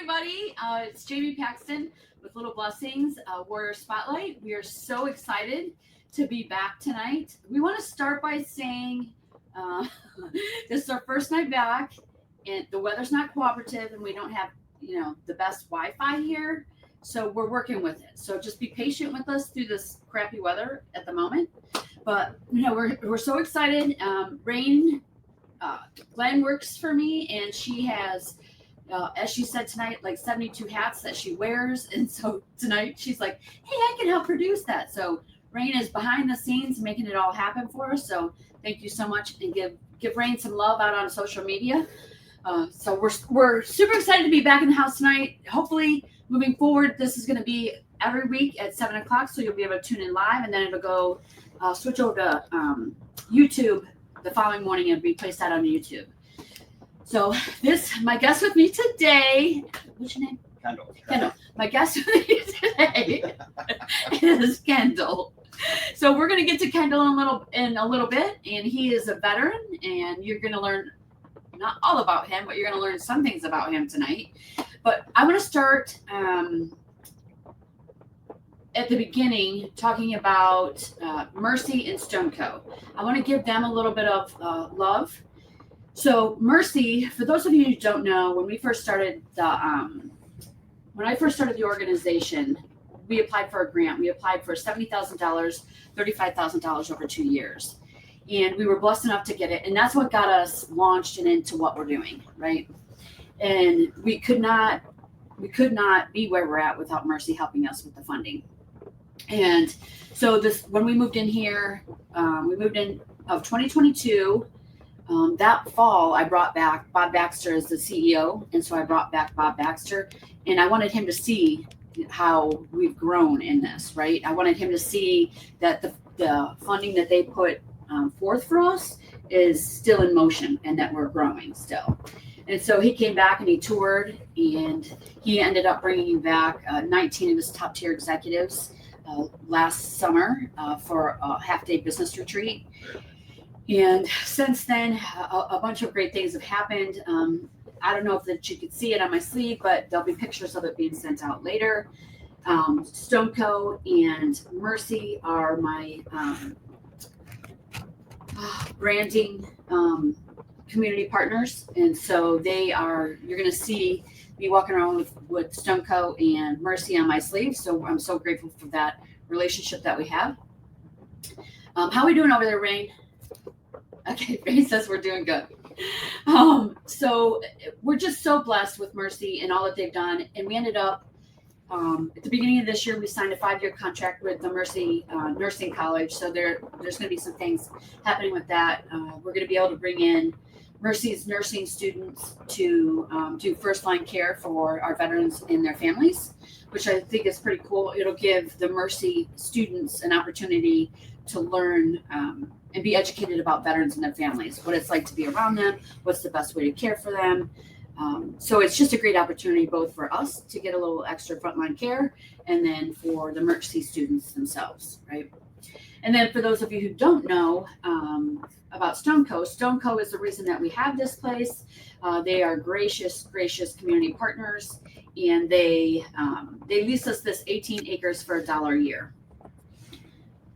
everybody. It's Jamie Paxton with Little Blessings, Warrior Spotlight. We are so excited to be back tonight. We want to start by saying this is our first night back, and the weather's not cooperative, and we don't have, the best Wi-Fi here. So we're working with it. So just be patient with us through this crappy weather at the moment. But we're so excited. Glenn works for me, and she has, as she said tonight, like 72 hats that she wears. And so tonight she's like, hey, I can help produce that. So Rain is behind the scenes making it all happen for us. So thank you so much, and give Rain some love out on social media. So we're super excited to be back in the house tonight. Hopefully moving forward, this is going to be every week at 7:00. So you'll be able to tune in live, and then it'll go switch over to YouTube the following morning and be placed out on YouTube. So my guest with me today, what's your name? Kendall. My guest with me today is Kendall. So we're going to get to Kendall in a little bit, and he is a veteran, and you're going to learn not all about him, but you're going to learn some things about him tonight. But I want to start at the beginning talking about Mercy and Stoneco. I want to give them a little bit of love. So Mercy, for those of you who don't know, when I first started the organization, we applied for a grant. We applied for $70,000, $35,000 over 2 years. And we were blessed enough to get it. And that's what got us launched and into what we're doing, right? And we could not be where we're at without Mercy helping us with the funding. And so when we moved in here, we moved in of 2022. That fall, I brought back Bob Baxter as the CEO. And so I brought back Bob Baxter, and I wanted him to see how we've grown in this, right? I wanted him to see that the funding that they put forth for us is still in motion, and that we're growing still. And so he came back and he toured, and he ended up bringing back 19 of his top tier executives last summer for a half-day business retreat. And since then, a bunch of great things have happened. I don't know if you could see it on my sleeve, but there'll be pictures of it being sent out later. Stoneco and Mercy are my branding community partners. And so you're going to see me walking around with Stoneco and Mercy on my sleeve. So I'm so grateful for that relationship that we have. How are we doing over there, Rain? Okay, Rain says we're doing good. So we're just so blessed with Mercy and all that they've done. And we ended up, at the beginning of this year, we signed a 5-year contract with the Mercy Nursing College. So there's going to be some things happening with that. We're going to be able to bring in Mercy's nursing students to do first-line care for our veterans and their families, which I think is pretty cool. It'll give the Mercy students an opportunity to learn and be educated about veterans and their families, what it's like to be around them, what's the best way to care for them. So it's just a great opportunity both for us to get a little extra frontline care, and then for the Mercy students themselves, right? And then for those of you who don't know about Stoneco is the reason that we have this place. They are gracious community partners, and they lease us this 18 acres for $1 a year.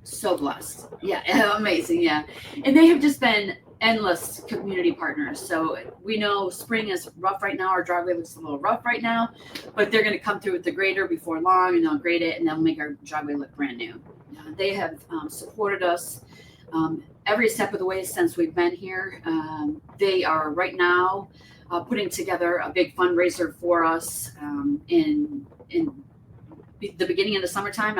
So blessed. Yeah, amazing. Yeah. And they have just been endless community partners. So we know spring is rough right now. Our driveway looks a little rough right now, but they're going to come through with the grader before long, and they'll grade it, and they'll make our driveway look brand new. They have supported us every step of the way since we've been here. They are right now putting together a big fundraiser for us in the beginning of the summertime.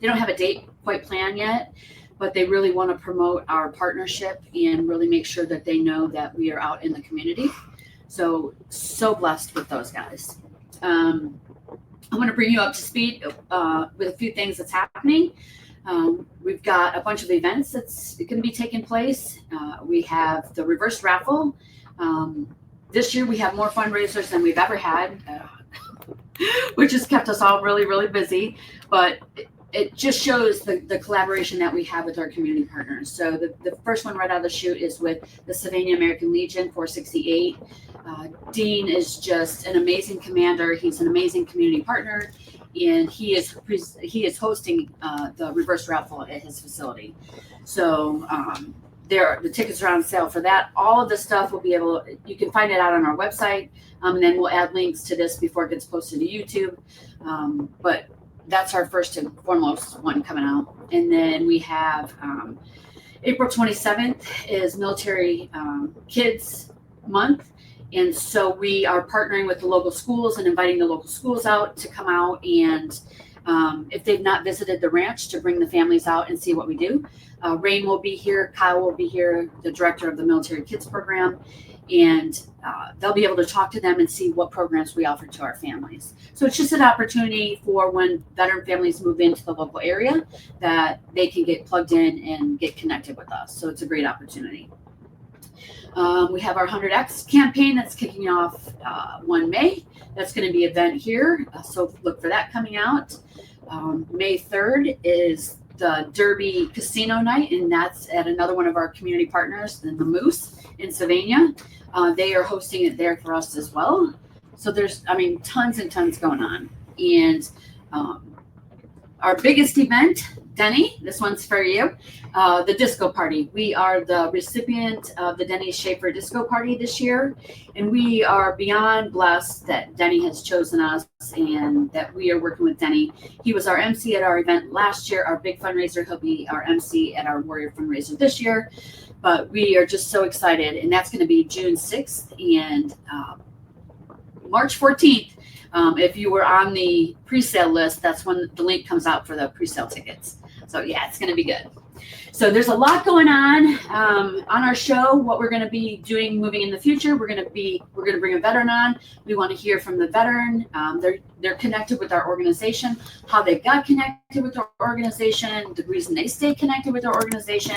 They don't have a date quite planned yet, but they really want to promote our partnership and really make sure that they know that we are out in the community. So blessed with those guys. I'm going to bring you up to speed with a few things that's happening. We've got a bunch of events that's going to be taking place. We have the reverse raffle. This year we have more fundraisers than we've ever had, which has kept us all really, really busy. But it just shows the collaboration that we have with our community partners. So the first one right out of the chute is with the Sylvania American Legion 468. Dean is just an amazing commander. He's an amazing community partner, and he is hosting the reverse raffle at his facility. So the tickets are on sale for that. All of the stuff will be you can find it out on our website, and then we'll add links to this before it gets posted to YouTube. But that's our first and foremost one coming out. And then we have April 27th is Military Kids Month. And so we are partnering with the local schools and inviting the local schools out to come out and if they've not visited the ranch, to bring the families out and see what we do. Rain will be here, Kyle will be here, the director of the Military Kids Program, and they'll be able to talk to them and see what programs we offer to our families. So it's just an opportunity for when veteran families move into the local area that they can get plugged in and get connected with us. So it's a great opportunity. We have our 100X campaign that's kicking off 1 May. That's going to be an event here, so look for that coming out. May 3rd is the Derby Casino Night, and that's at another one of our community partners, the Moose in Sylvania. They are hosting it there for us as well. So there's, tons and tons going on. And our biggest event, Denny, this one's for you, the disco party. We are the recipient of the Denny Schaefer Disco Party this year, and we are beyond blessed that Denny has chosen us and that we are working with Denny. He was our MC at our event last year, our big fundraiser. He'll be our MC at our Warrior fundraiser this year, but we are just so excited, and that's going to be June 6th and March 14th. If you were on the pre-sale list, that's when the link comes out for the pre-sale tickets. So yeah, it's going to be good. So there's a lot going on our show. What we're going to be doing moving in the future, we're going to bring a veteran on. We want to hear from the veteran. They're connected with our organization, how they got connected with our organization, the reason they stay connected with our organization.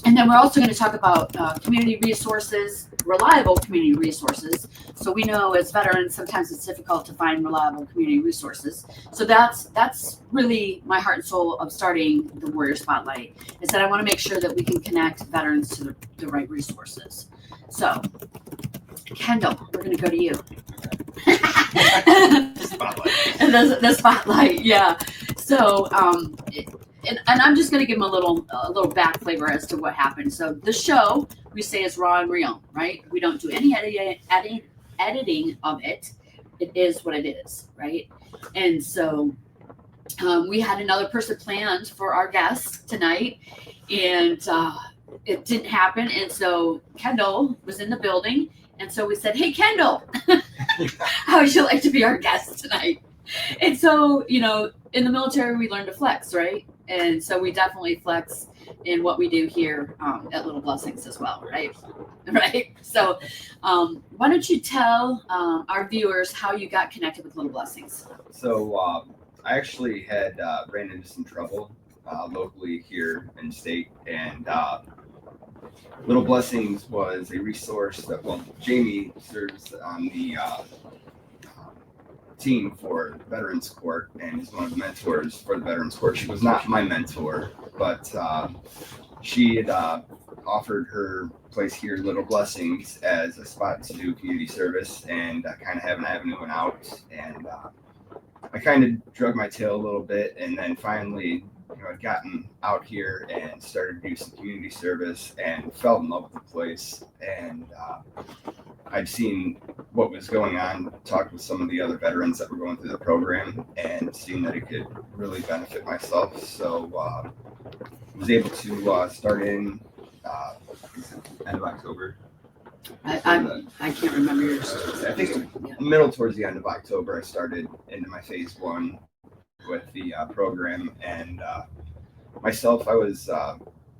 And then we're also going to talk about community resources, reliable community resources. So we know as veterans, sometimes it's difficult to find reliable community resources. So that's really my heart and soul of starting the Warrior Spotlight, is that I want to make sure that we can connect veterans to the right resources. So, Kendall, we're going to go to you. Spotlight. The spotlight, yeah. So, and I'm just going to give them a little back flavor as to what happened. So the show, we say, is raw and real, right? We don't do any editing of it. It is what it is, right? And so we had another person planned for our guest tonight, and it didn't happen. And so Kendall was in the building, and so we said, "Hey, Kendall, how would you like to be our guest tonight?" And so, in the military, we learn to flex, right? And so we definitely flex in what we do here at Little Blessings as well, right? Right. So why don't you tell our viewers how you got connected with Little Blessings? So I actually had ran into some trouble locally here in the state, and Little Blessings was a resource that, Jamie serves on the team for Veterans Court and is one of the mentors for the Veterans Court. She was not my mentor, but she had offered her place here, Little Blessings, as a spot to do community service and kind of have an avenue and out. And I kind of drug my tail a little bit, and then finally, I'd gotten out here and started to do some community service and fell in love with the place. And I'd seen what was going on, talked with some of the other veterans that were going through the program, and seen that it could really benefit myself. So I was able to start in end of October. I can't remember yours. I think middle towards the end of October, I started into my phase 1 with the program, and myself, I was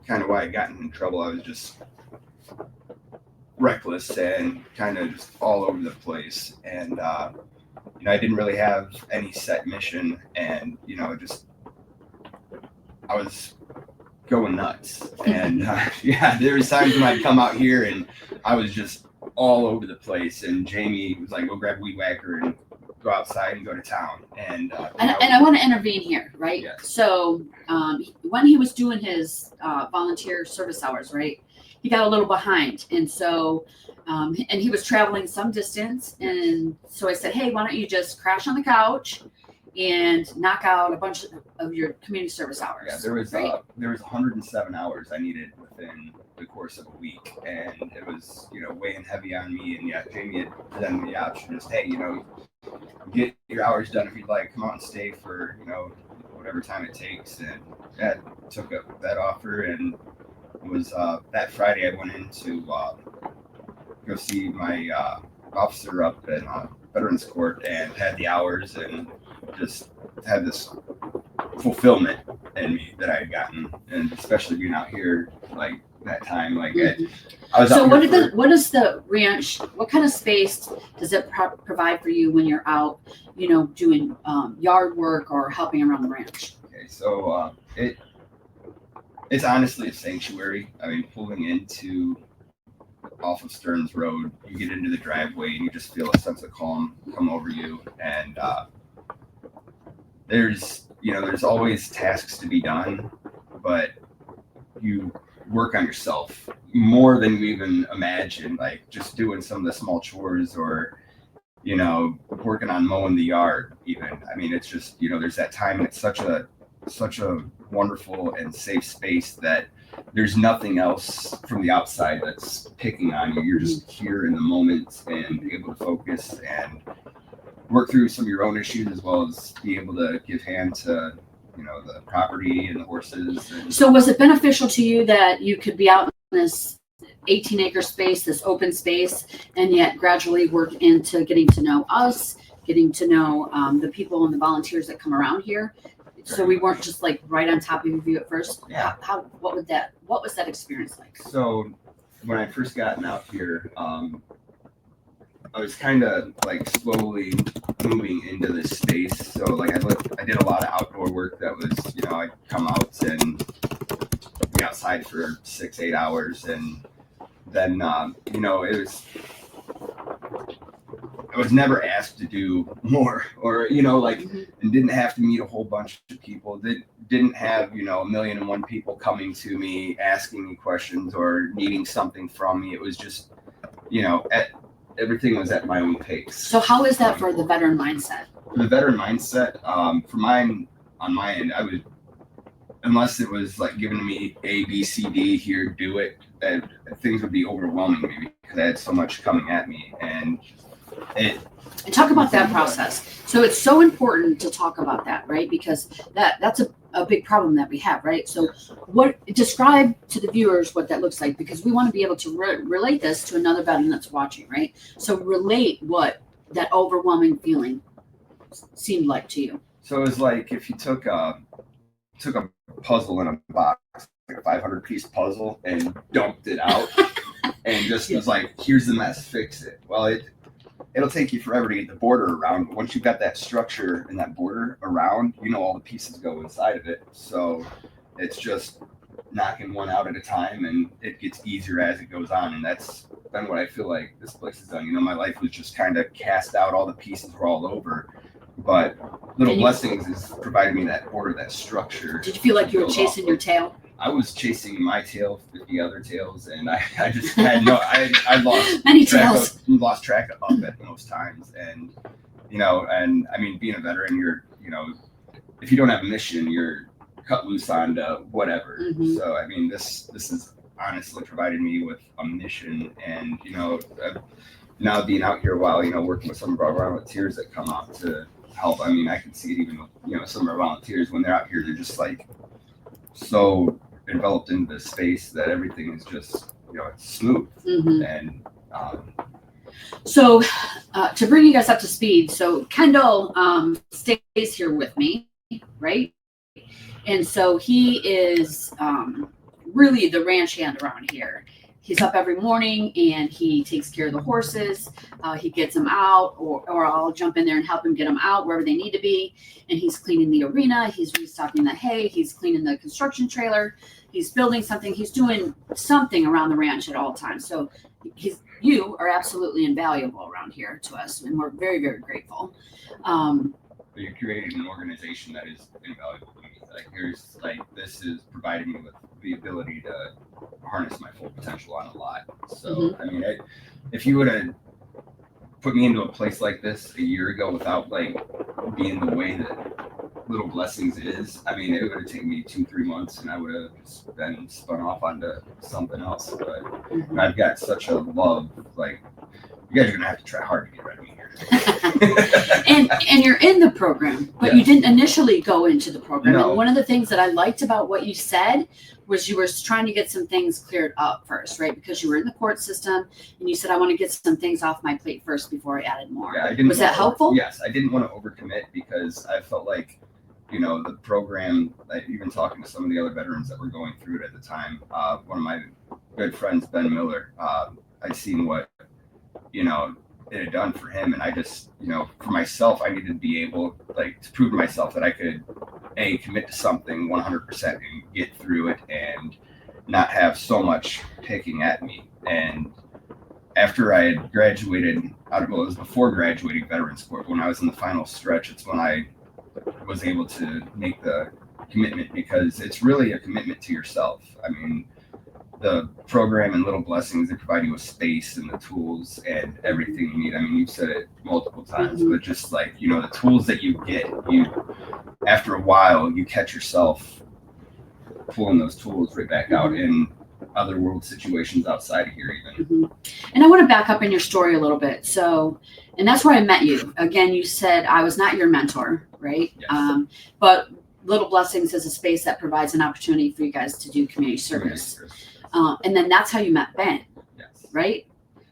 kind of why I got in trouble. I was just reckless and kind of just all over the place, and I didn't really have any set mission, and I was going nuts. And there was times when I'd come out here and I was just all over the place, and Jamie was like, "Go grab a weed whacker and go outside and go to town. And and I want to intervene here, right? Yes. So when he was doing his volunteer service hours, right, he got a little behind, and so and he was traveling some distance, and so I said, hey, why don't you just crash on the couch and knock out a bunch of your community service hours? Yeah, there was right? there was 107 hours I needed within the course of a week, and it was weighing heavy on me. And yeah, Jamie had presented me the option, just hey, get your hours done if you'd like, come out and stay for whatever time it takes. And yeah, took up that offer, and it was that Friday I went in to go see my officer up at Veterans Court, and had the hours and just had this fulfillment in me that I had gotten, and especially being out here like that time, like I was. So out here what is the ranch? What kind of space does it provide for you when you're out, doing yard work or helping around the ranch? Okay, so it's honestly a sanctuary. I mean, pulling into off of Stearns Road, you get into the driveway and you just feel a sense of calm come over you, and there's always tasks to be done, but you work on yourself more than you even imagine, like just doing some of the small chores, or working on mowing the yard even. I mean, it's just there's that time, and it's such a wonderful and safe space that there's nothing else from the outside that's picking on you. You're just here in the moment and able to focus and work through some of your own issues, as well as be able to give hand to the property and the horses. So was it beneficial to you that you could be out in this 18-acre space, this open space, and yet gradually work into getting to know us, getting to know the people and the volunteers that come around here? So we weren't just like right on top of you at first. Yeah. What was that experience like? So when I first gotten out here, I was kind of like slowly moving into this space. So like I did a lot of outdoor work that was, I'd come out and be outside for 6-8 hours, and then I was never asked to do more, or and didn't have to meet a whole bunch of people. That didn't have 1,000,001 people coming to me asking me questions or needing something from me. It was just everything was at my own pace. So how is that for the veteran mindset? The veteran mindset, for mine, on my end, I would, unless it was like giving to me A, B, C, D, here, do it, things would be overwhelming me because I had so much coming at me. And talk about that process. So it's so important to talk about that, right? Because that's a big problem that we have, right? So describe to the viewers what that looks like, because we want to be able to relate this to another veteran that's watching, right? So relate what that overwhelming feeling seemed like to you. So it was like if you took a puzzle in a box, like a 500-piece puzzle, and dumped it out and just was like, here's the mess, fix it. Well, it'll take you forever to get the border around, but once you've got that structure and that border around, all the pieces go inside of it. So it's just knocking one out at a time, and it gets easier as it goes on. And that's been what I feel like this place has done. My life was just kind of cast out, all the pieces were all over, but Little Blessings has provided me that order, that structure. Did you feel like you were chasing your tail? I was chasing my tail, 50 other tails, and I just had I lost many tails. tails. Lost track of it most times. And and I mean, being a veteran, you're if you don't have a mission, you're cut loose on whatever. Mm-hmm. So I mean, this has honestly provided me with a mission, and now being out here a while, working with some of our volunteers that come out to help. I mean, I can see it even with some of our volunteers when they're out here, they're just like so enveloped into the space that everything is just it's smooth. Mm-hmm. And so to bring you guys up to speed, so Kendall stays here with me, right? And so he is really the ranch hand around here. he's up every morning and he takes care of the horses. He gets them out, or I'll jump in there and help him get them out wherever they need to be. And he's cleaning the arena. He's restocking the hay. He's cleaning the construction trailer. He's building something. He's doing something around the ranch at all times. So you are absolutely invaluable around here to us, and we're very, very grateful. But you're creating an organization that is invaluable to me. This is providing me with the ability to harness my full potential on a lot. So, I mean, if you would have put me into a place like this a year ago without being the way that Little Blessings is, I mean, it would have taken me 2-3 months and I would have just been spun off onto something else. But I've got such a love, you guys are going to have to try hard to get rid of me here. and you're in the program, but you didn't initially go into the program. No. And one of the things that I liked about what you said was you were trying to get some things cleared up first, right? Because you were in the court system and you said, I want to get some things off my plate first before I added more. Yeah, was that helpful? Yes, I didn't want to overcommit because I felt like, the program, even talking to some of the other veterans that were going through it at the time, one of my good friends, Ben Miller, I'd seen what, it had done for him. And I just, for myself, I needed to be able, to prove to myself that I could, commit to something 100% and get through it and not have so much picking at me. And after I had graduated, it was before graduating Veterans Court, when I was in the final stretch, it's when I was able to make the commitment, because it's really a commitment to yourself. I mean, the program and Little Blessings, they provide you with space and the tools and everything you need. I mean, you've said it multiple times, but just the tools that you get, after a while, you catch yourself pulling those tools right back out in other world situations outside of here even. And I want to back up in your story a little bit. So, and that's where I met you. Again, you said I was not your mentor, right? Yes. But Little Blessings is a space that provides an opportunity for you guys to do community service. And then that's how you met Ben, right?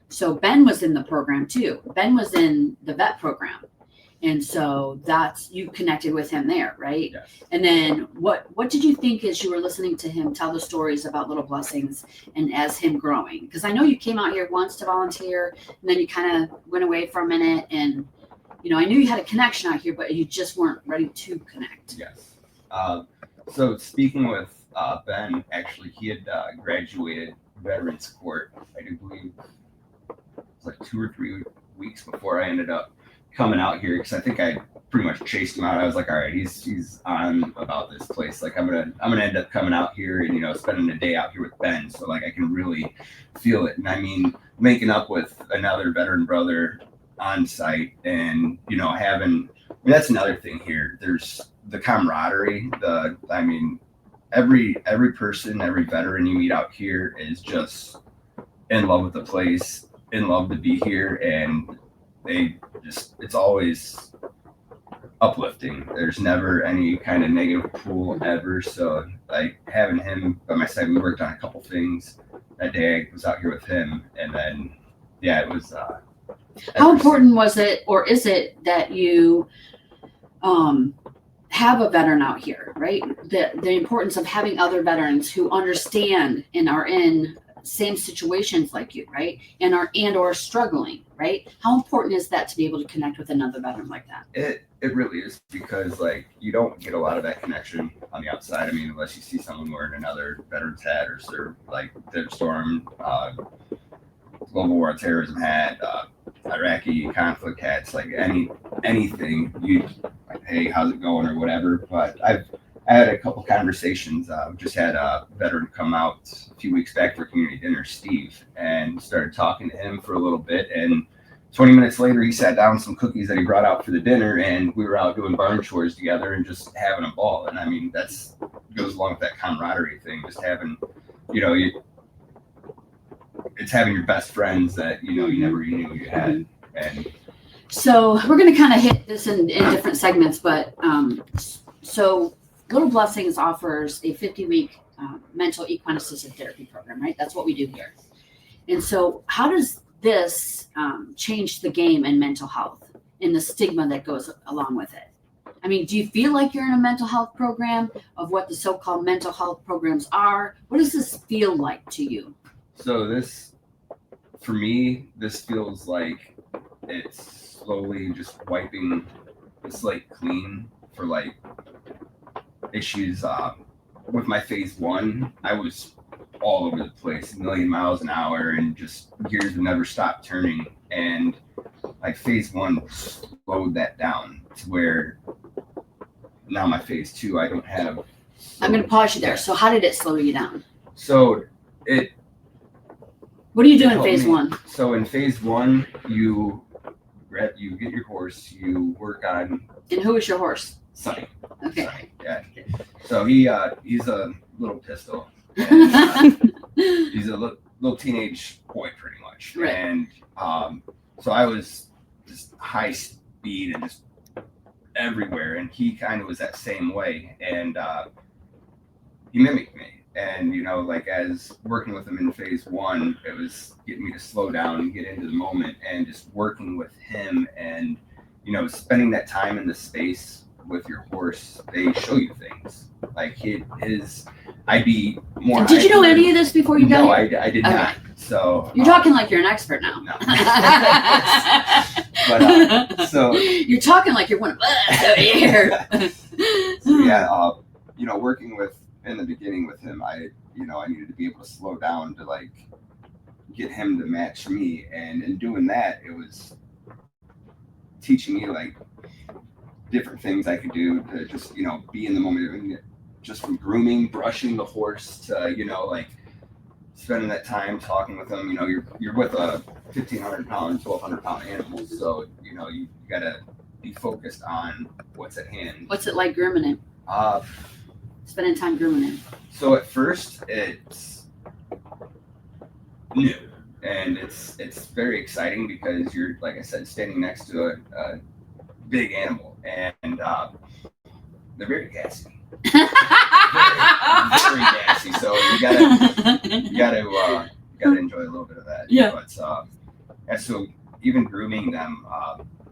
So Ben was in the program too. Ben was in the vet program. And so you connected with him there, right? Yes. And then what did you think as you were listening to him tell the stories about Little Blessings and as him growing? Because I know you came out here once to volunteer and then you kind of went away for a minute, and I knew you had a connection out here, but you just weren't ready to connect. Yes. So speaking with Ben, actually, he had graduated Veterans Court, I do believe it was 2 or 3 weeks before I ended up coming out here, because I think I pretty much chased him out. I was like, all right, he's on about this place. I'm gonna end up coming out here and spending a day out here with Ben, so I can really feel it. And I mean, linking up with another veteran brother on site, and that's another thing here. There's the camaraderie. Every person, every veteran you meet out here is just in love with the place, in love to be here, and it's always uplifting. There's never any kind of negative pool ever. So having him by my side, we worked on a couple things that day. I was out here with him, and then it was. How important was it, or is it, that you have a veteran out here, right? The importance of having other veterans who understand and are in same situations like you, right? And or struggling, right? How important is that to be able to connect with another veteran like that? It really is, because you don't get a lot of that connection on the outside. I mean, unless you see someone wearing another veteran's hat or serve Desert Storm, Global War on Terrorism hat, Iraqi conflict hats, anything, hey, how's it going or whatever. But I had a couple conversations. Just had a veteran come out a few weeks back for community dinner, Steve, and started talking to him for a little bit. And 20 minutes later, he sat down with some cookies that he brought out for the dinner, and we were out doing barn chores together and just having a ball. And I mean, that's goes along with that camaraderie thing, just having, it's having your best friends that you never knew you had. And so we're going to kind of hit this in different segments, but so Little Blessings offers a 50-week mental equine assisted therapy program, right? That's what we do here. And so how does this change the game in mental health and the stigma that goes along with it? I mean, do you feel like you're in a mental health program, of what the so-called mental health programs are? What does this feel like to you? So this, for me, this feels like it's slowly just wiping the slate clean for like issues. With my phase one, I was all over the place, a million miles an hour, and just gears would never stop turning. And like phase one slowed that down to where now my phase two, I don't have. I'm going to pause you there. So how did it slow you down? So it. What do you do in helped phase me. one? So in phase one, you get your horse, you work on. And who is your horse? Sonny. Okay. Sonny, yeah. So he's a little pistol. And, he's a little teenage boy, pretty much. Right. And so I was just high speed and just everywhere, and he kind of was that same way, and he mimicked me. And like as working with him in phase one, it was getting me to slow down and get into the moment, and just working with him, and spending that time in the space with your horse. They show you things like I'd be more. Did you know any of this before you got here? here? I did not. So you're talking like you're an expert now. No. But so you're talking like you're one of us over here. So yeah, working with in the beginning with him, I needed to be able to slow down to like get him to match me, and in doing that, it was teaching me like different things I could do to just be in the moment, just from grooming, brushing the horse to like spending that time talking with them. You're with a 1,500-pound, 1,200-pound animal, so you gotta be focused on what's at hand. What's it like grooming him? Spending time grooming him. So at first it's new, and it's very exciting because you're, like I said, standing next to a big animal, and they're very gassy. very gassy. So you gotta enjoy a little bit of that. Yeah. But and so even grooming them,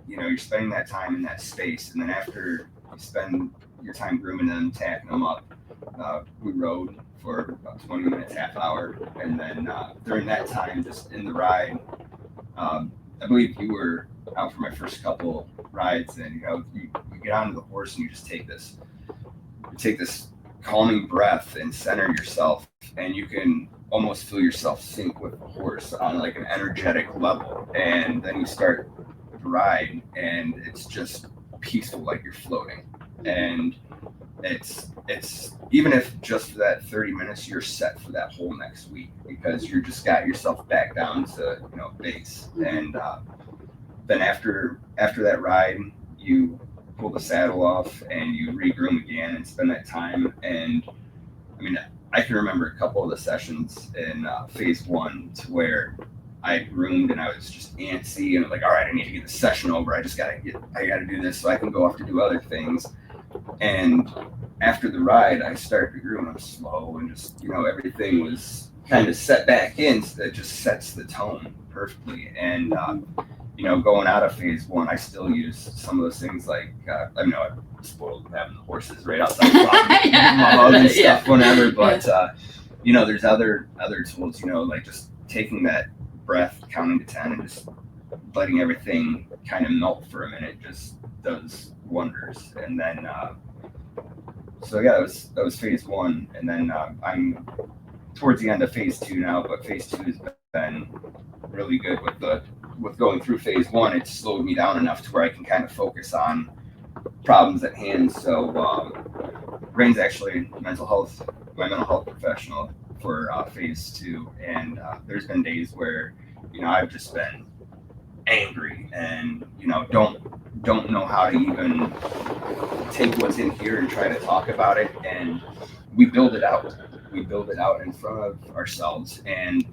you're spending that time in that space, and then after you spend your time grooming them, tacking them up, we rode for about 20 minutes, half hour, and then during that time, just in the ride, I believe you were out for my first couple rides, and you get onto the horse and you just take this calming breath and center yourself, and you can almost feel yourself sync with the horse on like an energetic level, and then you start the ride, and it's just peaceful, like you're floating. And it's even if just for that 30 minutes, you're set for that whole next week, because you're just got yourself back down to base. And then after that ride, you pull the saddle off and you re-groom again and spend that time. And I mean, I can remember a couple of the sessions in phase one to where I groomed and I was just antsy, and I'm like, all right, I need to get the session over. I gotta do this so I can go off to do other things. And after the ride, I started to groom. I was slow, and just everything was kind of set back in, so that just sets the tone perfectly. And going out of phase one, I still use some of those things, like I'm spoiled having the horses right outside the property, and stuff, whatever. But there's other tools, like just taking that breath, counting to 10, and just letting everything kind of melt for a minute just does wonders. And then so yeah, that was phase one, and then I'm towards the end of phase two now, but phase two has been really good with going through phase one. It slowed me down enough to where I can kind of focus on problems at hand. So Rain's actually my mental health professional for phase two, and there's been days where I've just been angry and don't know how to even take what's in here and try to talk about it. And we build it out in front of ourselves, and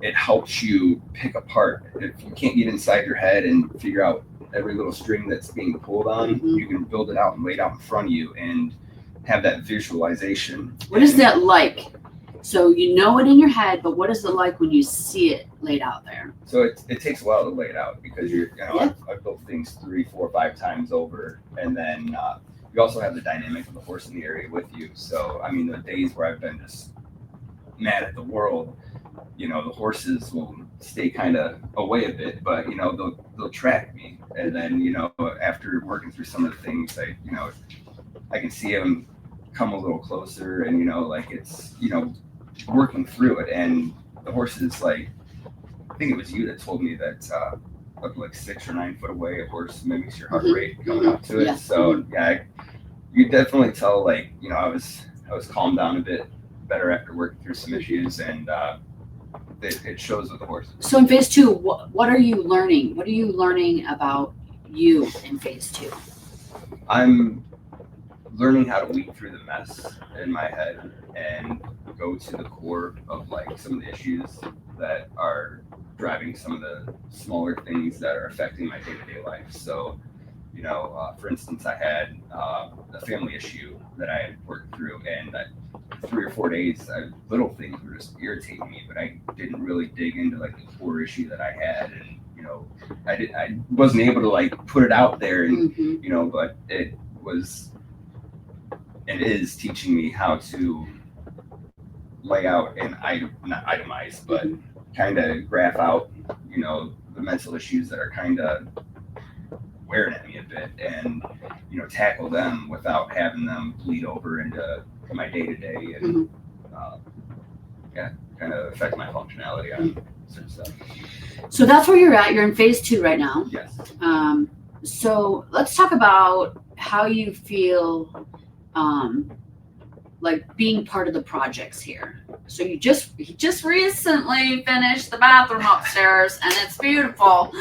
it helps you pick apart. If you can't get inside your head and figure out every little string that's being pulled on, you can build it out and lay it out in front of you and have that visualization. What is that like? So you know it in your head, but what is it like when you see it laid out there? So it takes a while to lay it out, because I've built things 3, 4, 5 times over, and then you also have the dynamic of the horse in the area with you. So I mean, the days where I've been just mad at the world, you know, the horses will stay kind of away a bit, but you know, they'll track me. And then, you know, after working through some of the things, I can see them come a little closer, and you know, like it's, you know, working through it. And the horses, like, I think it was you that told me that up like 6 or 9 foot away, a horse mimics your heart rate going up to it. Yeah. So yeah, you definitely tell, like, you know, I was calmed down a bit better after working through some issues, and it shows with the horses. So in phase 2, what are you learning? What are you learning about you in phase 2? I'm learning how to weed through the mess in my head and go to the core of like some of the issues that are driving some of the smaller things that are affecting my day-to-day life. So, you know, for instance, I had a family issue that I had worked through, and 3 or 4 days, little things were just irritating me, but I didn't really dig into like the core issue that I had. And, you know, I wasn't able to like put it out there, and, you know, but it is teaching me how to lay out and not itemize, but kind of graph out, you know, the mental issues that are kind of wearing at me a bit, and, you know, tackle them without having them bleed over into my day-to-day, and kind of affect my functionality on certain stuff. So that's where you're at. You're in phase 2 right now. Yes. So let's talk about how you feel like being part of the projects here. So you just recently finished the bathroom upstairs, and it's beautiful.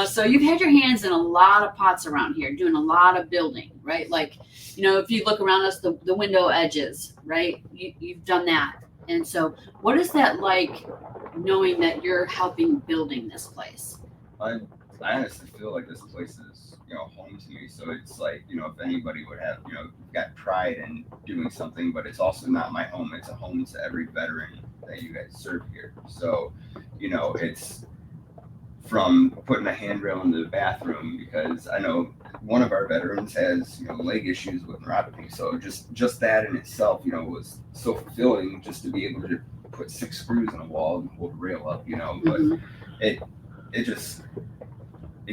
So you've had your hands in a lot of pots around here, doing a lot of building, right? Like, you know, if you look around us, the window edges, right? You've done that. And so what is that like, knowing that you're helping building this place? I honestly feel like this place is, you know, home to me. So it's like, you know, if anybody would have, you know, got pride in doing something, but it's also not my home. It's a home to every veteran that you guys serve here. So, you know, it's from putting a handrail in the bathroom, because I know one of our veterans has, you know, leg issues with neuropathy. So just that in itself, you know, was so fulfilling, just to be able to put 6 screws in a wall and hold the rail up, you know. But it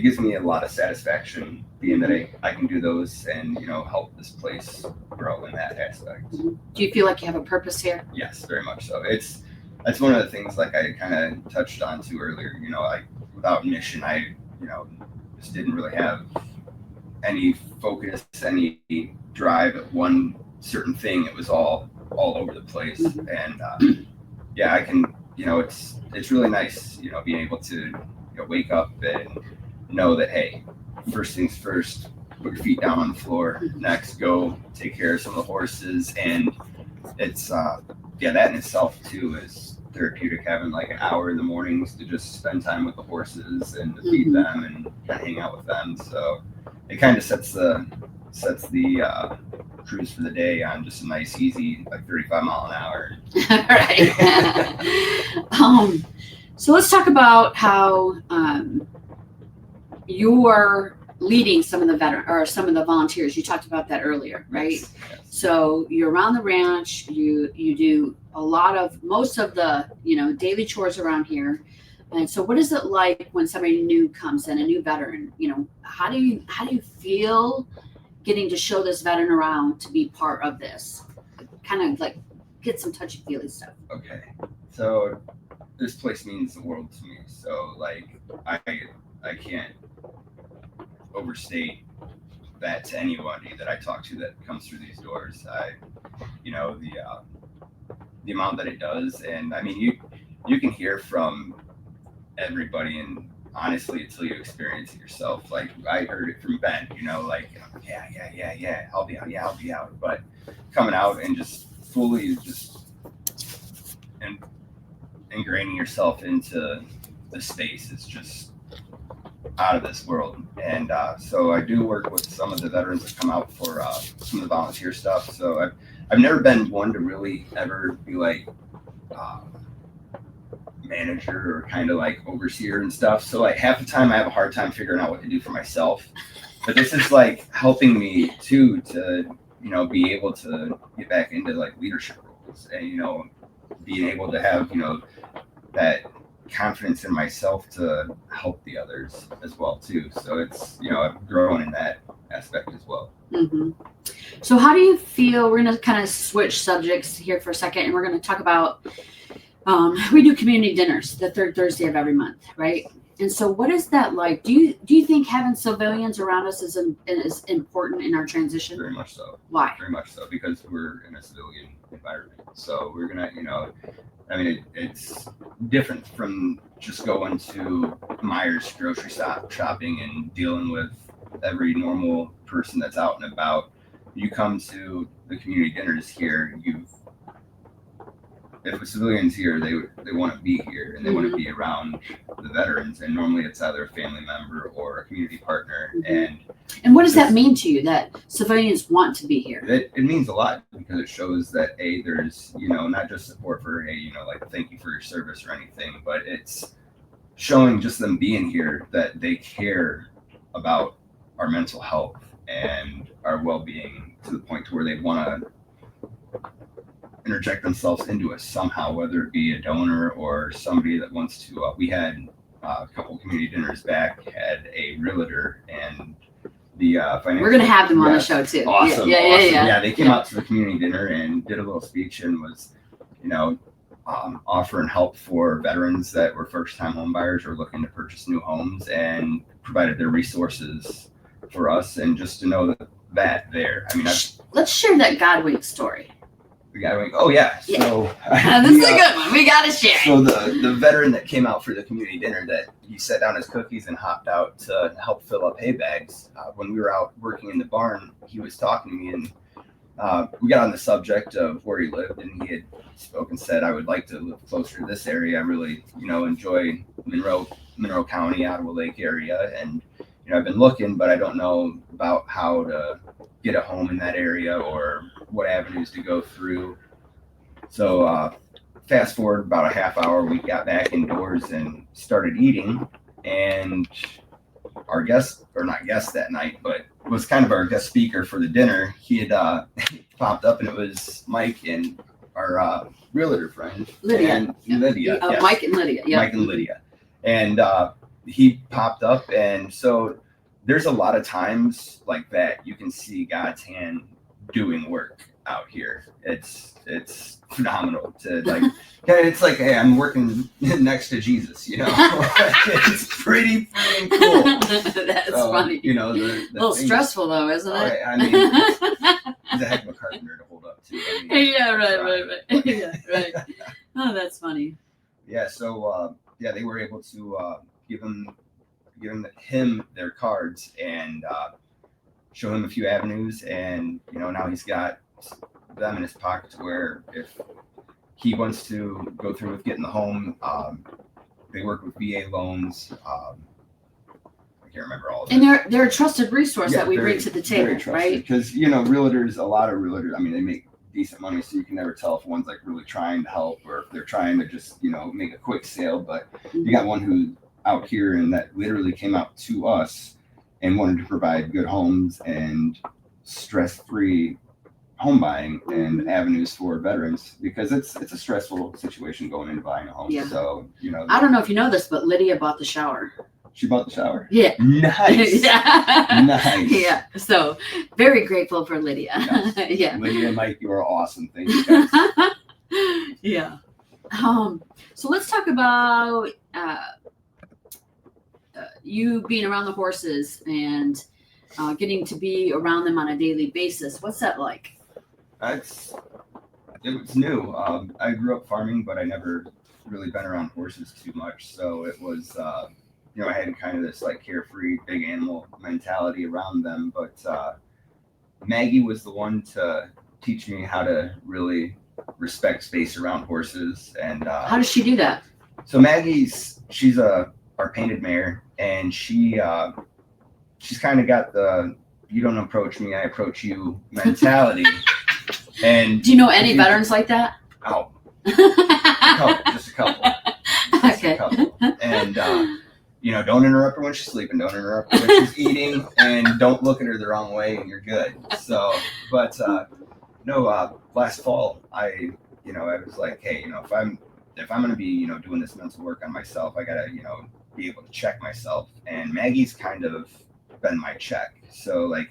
gives me a lot of satisfaction being that I can do those and, you know, help this place grow in that aspect. Do you feel like you have a purpose here? Yes, very much so. That's one of the things, like I kind of touched on to earlier, you know, without mission, I, you know, just didn't really have any focus, any drive at one certain thing. It was all over the place. And yeah, I can, you know, it's really nice, you know, being able to, you know, wake up and know that, hey, first things first, put your feet down on the floor. Next, go take care of some of the horses. And it's that in itself too is therapeutic, having like an hour in the mornings to just spend time with the horses and to feed them and kind of hang out with them. So it kind of sets the cruise for the day on just a nice, easy, like 35 mile an hour. Right. So let's talk about how you're leading some of the volunteers. You talked about that earlier, right? Yes. So you're around the ranch. You do most of the, you know, daily chores around here. And so what is it like when somebody new comes in, a new veteran? You know, how do you feel getting to show this veteran around, to be part of this? Kind of like get some touchy-feely stuff. Okay. So this place means the world to me. So like I can't overstate that to anybody that I talk to that comes through these doors. You know, the amount that it does, and I mean, you can hear from everybody, and honestly, until you experience it yourself, like I heard it from Ben, you know, like, yeah, I'll be out, but coming out and just fully and ingraining yourself into the space is just out of this world. And so I do work with some of the veterans that come out for some of the volunteer stuff. So I've never been one to really ever be like manager or kind of like overseer and stuff. So like half the time I have a hard time figuring out what to do for myself. But this is like helping me too, to, you know, be able to get back into like leadership roles, and, you know, being able to have, you know, that confidence in myself to help the others as well too. So it's, I've grown in that aspect as well. Mm-hmm. So how do you feel? We're going to kind of switch subjects here for a second, and we're going to talk about, we do community dinners the third Thursday of every month, right? And so what is that like? Do you think having civilians around us is important in our transition? Very much so. Why? Very much so, because we're in a civilian environment. So we're going to, it's different from just going to Myers grocery shopping and dealing with every normal person that's out and about. You come to the community dinners here, if a civilian's here, they want to be here and they want to be around the veterans. And normally it's either a family member or a community partner. And what does that mean to you, that civilians want to be here? It means a lot, because it shows that there's, not just support for, like thank you for your service or anything, but it's showing just them being here that they care about our mental health and our well-being to the point to where they want to interject themselves into us somehow, whether it be a donor or somebody that wants to. We had a couple community dinners back, had a realtor and the financial. We're going to have them on the show too. Awesome. Yeah. Awesome. Yeah, they came out to the community dinner and did a little speech and was, offering help for veterans that were first-time home buyers or looking to purchase new homes, and provided their resources for us, and just to know that there. I mean, let's share that Godwink story. Oh yeah. So this is a good one. We got to share. So the veteran that came out for the community dinner, that he set down his cookies and hopped out to help fill up hay bags. When we were out working in the barn, he was talking to me, and we got on the subject of where he lived, and he had spoken, said, I would like to live closer to this area. I really, enjoy Monroe County, Ottawa Lake area, and I've been looking, but I don't know about how to get a home in that area or what avenues to go through. So fast forward about a half hour, we got back indoors and started eating, and our guest, or not guest that night, but was kind of our guest speaker for the dinner. He had popped up, and it was Mike and our realtor friend, Lydia. And Lydia. Yes. Mike and Lydia. Yeah. Mike and Lydia. And he popped up, and so there's a lot of times like that you can see God's hand doing work out here. It's phenomenal to like. It's like, hey, I'm working next to Jesus. It's pretty freaking cool. That's funny. The a little stressful though, isn't it? I mean, he's a heck of a carpenter to hold up to. Yeah, right. Yeah, right. Oh, that's funny. Yeah. So they were able to give him their cards and show him a few avenues, and now he's got them in his pocket to where if he wants to go through with getting the home, they work with VA loans. I can't remember all of it. And they're a trusted resource that we bring to the table, right? Because realtors, a lot of realtors, I mean, they make decent money, so you can never tell if one's like really trying to help or if they're trying to just make a quick sale. But you got one who out here and that literally came out to us and wanted to provide good homes and stress-free home buying and avenues for veterans, because it's a stressful situation going into buying a home. Yeah. So I don't know if you know this, but Lydia bought the shower. She bought the shower. Yeah. Nice. Yeah. Nice. Yeah. So very grateful for Lydia. Yes. Yeah. Lydia and Mike, you are awesome. Thank you guys. Yeah. So let's talk about you being around the horses and getting to be around them on a daily basis. What's that like? It was new. I grew up farming, but I never really been around horses too much. So it was, I had kind of this like carefree big animal mentality around them. But Maggie was the one to teach me how to really respect space around horses. And how does she do that? So she's our painted mare, and she's kind of got the "you don't approach me, I approach you" mentality. And do you know any veterans like that? Oh, just a couple. Okay. A couple. And don't interrupt her when she's sleeping. Don't interrupt her when she's eating, and don't look at her the wrong way, and you're good. So, but last fall I was like, hey, if I'm if I'm going to be, doing this mental work on myself, I got to, be able to check myself. And Maggie's kind of been my check. So like,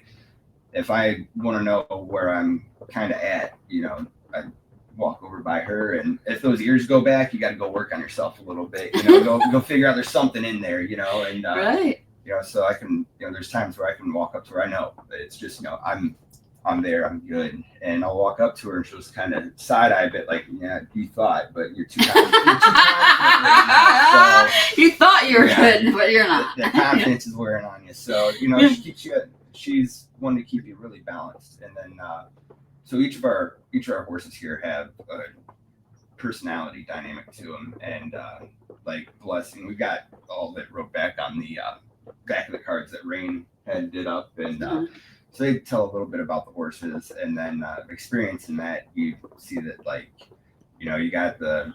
if I want to know where I'm kind of at, I walk over by her, and if those ears go back, you got to go work on yourself a little bit, go figure out there's something in there, and Right. so I can, there's times where I can walk up to her. I know that it's just, I'm there, I'm good, and I'll walk up to her, and she'll just kind of side eye a bit, like, yeah, you thought, but you're too confident. Right now, so, You thought you were good, but you're not. The confidence is wearing on you. So, she keeps you. She's one to keep you really balanced. And then, so each of our horses here have a personality dynamic to them, and like Blessing, we got all of it wrote back on the back of the cards that Rain had did up, and so they tell a little bit about the horses, and then experiencing that, you see that, like, you got the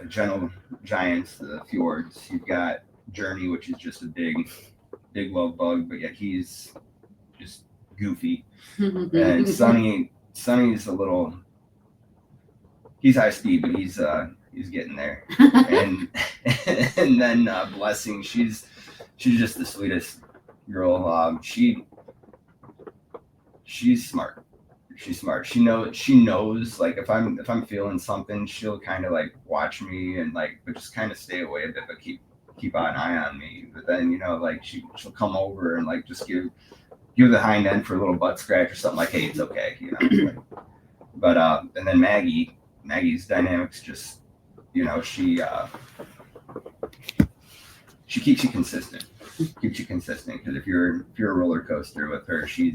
gentle giants, the fjords. You've got Journey, which is just a big love bug, but yet he's just goofy. And Sonny's a little. He's high speed, but he's getting there. and then Blessing, she's just the sweetest girl. She's smart. She's smart. She knows, like, if I'm feeling something, she'll kind of like watch me and like, but just kind of stay away a bit, but keep an eye on me. But then, like, she'll come over and like just give the hind end for a little butt scratch or something, like, hey, it's okay, But and then Maggie's dynamics, just, she keeps you consistent. Because if you're a roller coaster with her, she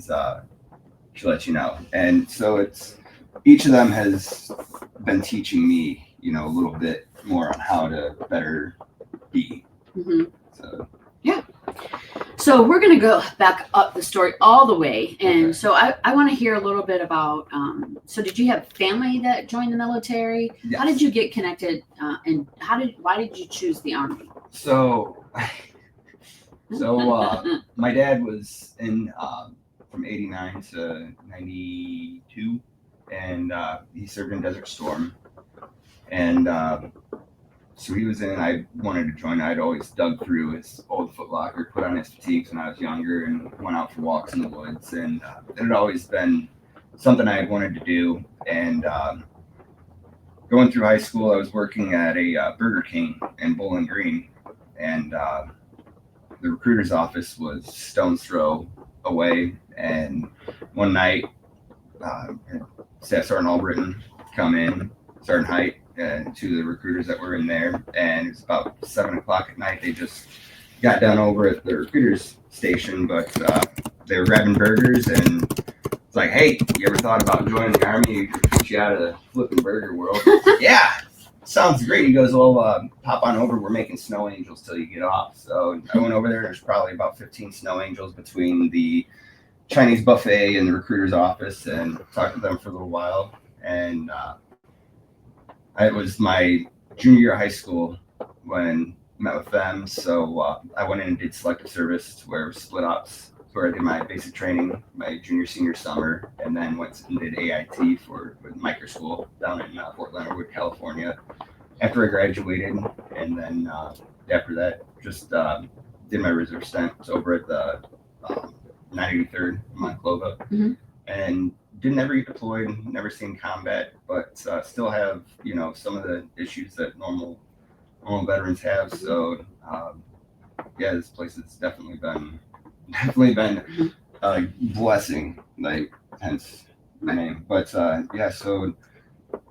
lets you know. And so it's, each of them has been teaching me, a little bit more on how to better be. So yeah. So we're going to go back up the story all the way. And okay. So I want to hear a little bit about, so did you have family that joined the military? Yes. How did you get connected? And why did you choose the Army? So my dad was in, from 89 to 92, and he served in Desert Storm. And so he was in, I wanted to join. I'd always dug through his old Foot Locker, put on his fatigues when I was younger, and went out for walks in the woods. And it had always been something I had wanted to do. And going through high school, I was working at a Burger King in Bowling Green, and the recruiter's office was stone's throw away. And one night, Staff Sergeant Albritton come in, Sergeant Height, and two of the recruiters that were in there, and it was about 7:00 at night. They just got done over at the recruiters station, but they were grabbing burgers, and it's like, hey, you ever thought about joining the Army? You could put you out of the flipping burger world. Yeah, sounds great. He goes, well, pop on over. We're making snow angels till you get off. So I went over there. There's probably about 15 snow angels between the Chinese buffet and the recruiter's office, and talked to them for a little while. And it was my junior year of high school when I met with them. So I went in and did selective service, where split ops, where I did my basic training my junior, senior summer, and then went and did AIT with micro school down in Fort Leonard Wood, California, after I graduated. And then after that, just did my reserve stint. Was over at the 983rd Monclova, and didn't ever get deployed, never seen combat, but still have, some of the issues that normal veterans have. So yeah, this place has definitely been a blessing, like, hence the name. But yeah, so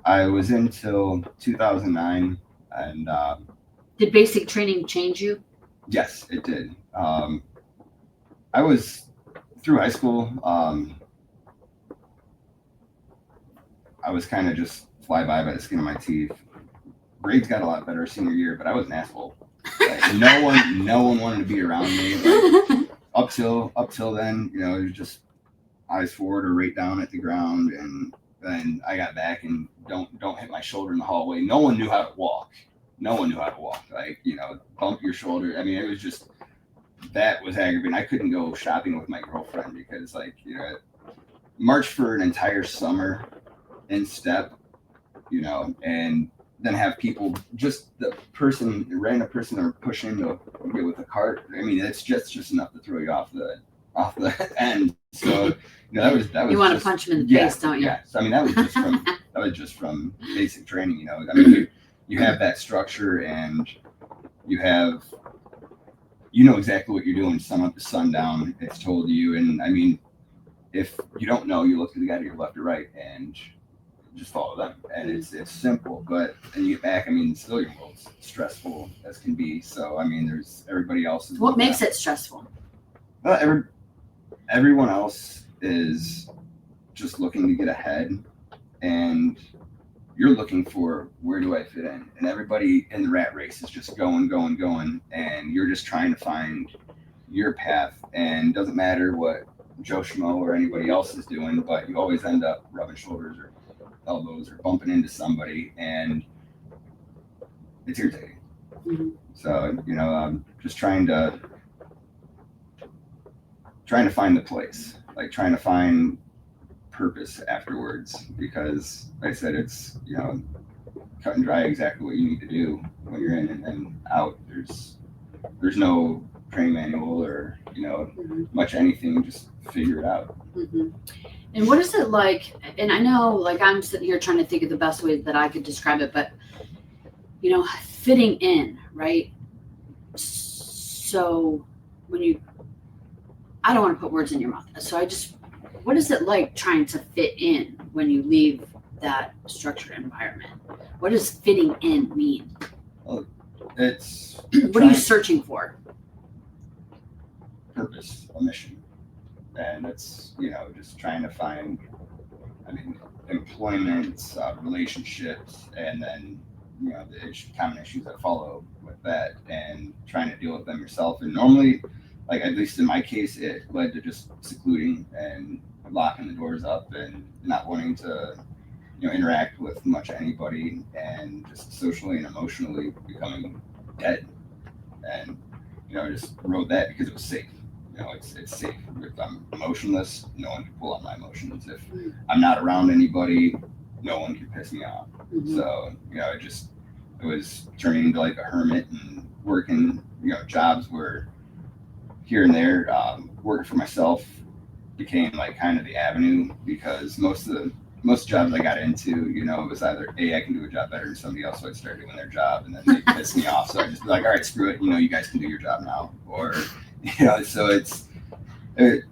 I was in till 2009, and did basic training change you? Yes, it did. I was through high school. I was kind of just fly by the skin of my teeth. Grades got a lot better senior year, but I was an asshole. Like, no one wanted to be around me. Like, up till then, it was just eyes forward or right down at the ground. And then I got back, and don't hit my shoulder in the hallway. No one knew how to walk. Like, bump your shoulder. I mean, it was just, that was aggravating. I couldn't go shopping with my girlfriend because, like, march for an entire summer in step, and then have people, just the random person are pushing to get with the cart. I mean, it's just enough to throw you off the end. So that was You want to punch him in the face, don't you? Yeah. So I mean, that was just from basic training. I mean, you have that structure, and you know exactly what you're doing sun up to sundown. It's told you, and I mean, if you don't know, you look to the guy to your left or right and just follow them. And it's simple, but then you get back, I mean, still your world's stressful as can be. So I mean, there's everybody else. What makes it stressful? Well, everyone else is just looking to get ahead, and you're looking for, where do I fit in? And everybody in the rat race is just going, and you're just trying to find your path. And it doesn't matter what Joe Schmo or anybody else is doing, but you always end up rubbing shoulders or elbows or bumping into somebody, and it's irritating. Mm-hmm. So I'm just trying to find the place, like trying to find purpose afterwards, because like I said, it's cut and dry exactly what you need to do when you're in, and then out there's no training manual or mm-hmm. much anything, just figure it out. Mm-hmm. And what is it like? And I know, like, I'm sitting here trying to think of the best way that I could describe it, but fitting in, right? So I don't want to put words in your mouth. So what is it like trying to fit in when you leave that structured environment? What does fitting in mean? Well, it's what are you searching for? Purpose, a mission. And it's, just trying to find, employment, relationships, and then, the common issues that follow with that, and trying to deal with them yourself. And normally, like, at least in my case, it led to just secluding and locking the doors up and not wanting to, interact with much anybody, and just socially and emotionally becoming dead. And, I just wrote that because it was safe. It's safe. If I'm emotionless, no one can pull on my emotions. If I'm not around anybody, no one can piss me off. Mm-hmm. So, it was turning into like a hermit and working, jobs where here and there, working for myself became like kind of the avenue, because most jobs I got into, it was either I can do a job better than somebody else, so I'd start doing their job, and then they piss me off. So I just be like, all right, screw it, you guys can do your job now, or so it's at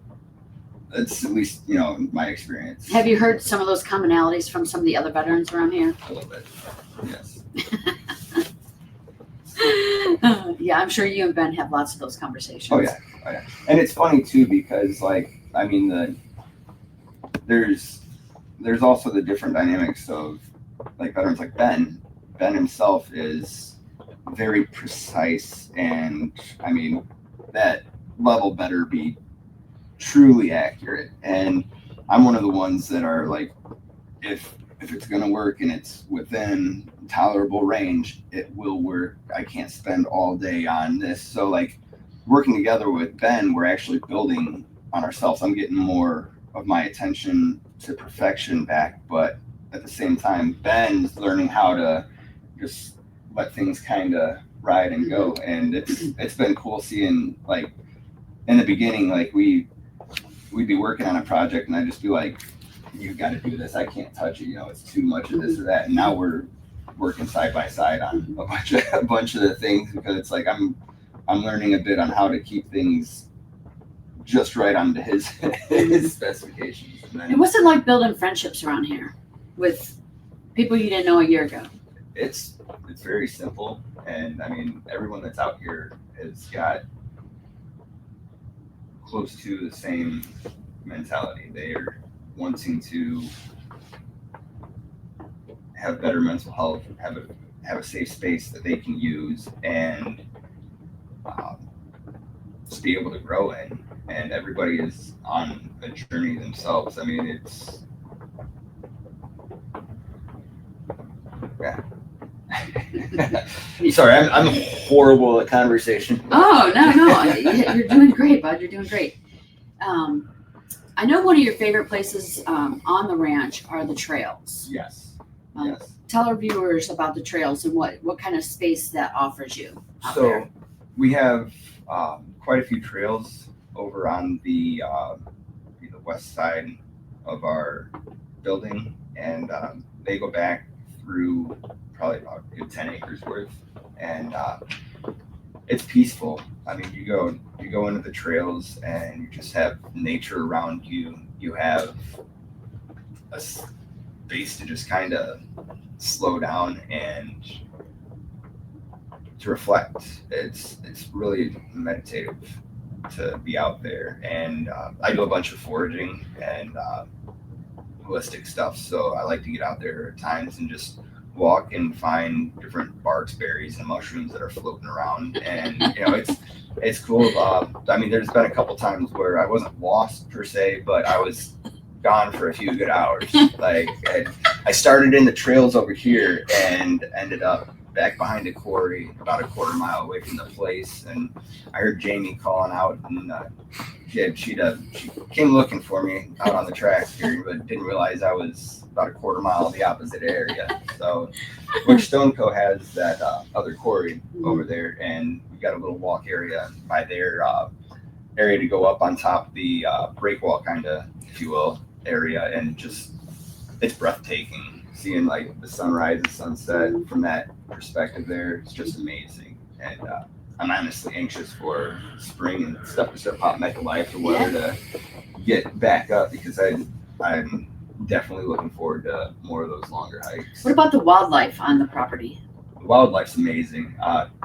least my experience. Have you heard some of those commonalities from some of the other veterans around here? A little bit, yes. Yeah, I'm sure you and Ben have lots of those conversations. Oh yeah. And it's funny too, because there's also the different dynamics of like veterans. Like Ben himself is very precise, and that level better be truly accurate. And I'm one of the ones that are like, if it's going to work and it's within tolerable range, it will work. I can't spend all day on this. So like working together with Ben, we're actually building on ourselves. I'm getting more of my attention to perfection back, but at the same time, Ben's learning how to just let things kind of ride and go. And it's been cool seeing, like, in the beginning, like we'd be working on a project and I'd just be like, you got to do this. I can't touch it. It's too much of this or that. And now we're working side by side on a bunch of the things, because it's like I'm learning a bit on how to keep things just right onto his specifications. And what's it like building friendships around here with people you didn't know a year ago? It's very simple, and everyone that's out here has got close to the same mentality. They are wanting to have better mental health, have a safe space that they can use, and just be able to grow in. And everybody is on a journey themselves. It's Sorry, I'm horrible at conversation. Oh, no. You're doing great, bud. You're doing great. I know one of your favorite places on the ranch are the trails. Yes. Yes. Tell our viewers about the trails and what kind of space that offers you out So there. we have quite a few trails over on the west side of our building, and they go back through probably about a good 10 acres worth, and it's peaceful. I mean, you go into the trails and you just have nature around you. You have a space to just kind of slow down and to reflect. It's really meditative to be out there, and I do a bunch of foraging and holistic stuff. So I like to get out there at times and just walk and find different barks, berries, and mushrooms that are floating around. And it's cool. I mean, there's been a couple times where I wasn't lost per se, but I was gone for a few good hours. Like I started in the trails over here and ended up back behind a quarry about a quarter mile away from the place, and I heard Jamie calling out, and she came looking for me out on the tracks here, but didn't realize I was about a quarter mile the opposite area. So, which Stoneco has that other quarry over there, and we got a little walk area by their area to go up on top of the breakwall, kind of, if you will, area, and just it's breathtaking seeing like the sunrise and sunset from that perspective there. It's just amazing, and I'm honestly anxious for spring and stuff to start popping back to life, or weather to get back up, because I'm definitely looking forward to more of those longer hikes. What about the wildlife on the property? The wildlife's amazing.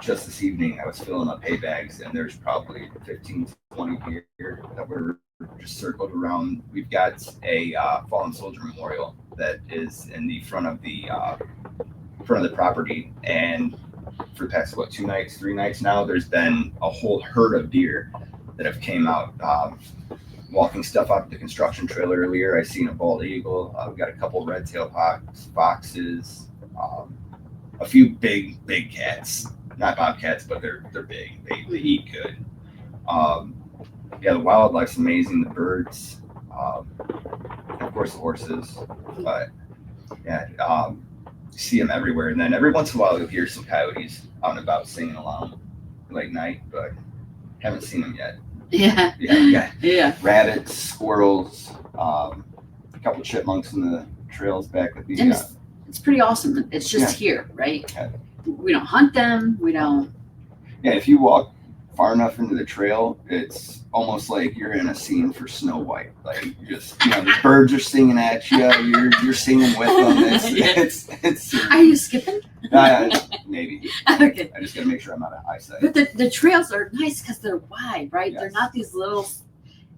Just this evening I was filling up hay bags, and there's probably 15 to 20 here that were just circled around. We've got a fallen soldier memorial that is in the front of the property, and for the past 3 nights now, there's been a whole herd of deer that have came out walking stuff out of the construction trailer earlier. I seen a bald eagle. We've got a couple red-tailed foxes, a few big cats, not bobcats, but they're big. They eat good. Yeah, the wildlife's amazing. The birds, of course, the horses, but yeah, you see them everywhere. And then every once in a while, you'll hear some coyotes out and about singing along late night, but haven't seen them yet. Yeah. Rabbits, squirrels, a couple of chipmunks in the trails back at the. And it's pretty awesome. It's just here, right? Yeah. We don't hunt them. We don't. Yeah, if you walk far enough into the trail, it's almost like you're in a scene for Snow White. Like, just the birds are singing at you. You're singing with them. It's Are you skipping? Maybe. Okay. I just gotta make sure I'm out of eyesight. But the trails are nice because they're wide, right? Yes. They're not these little,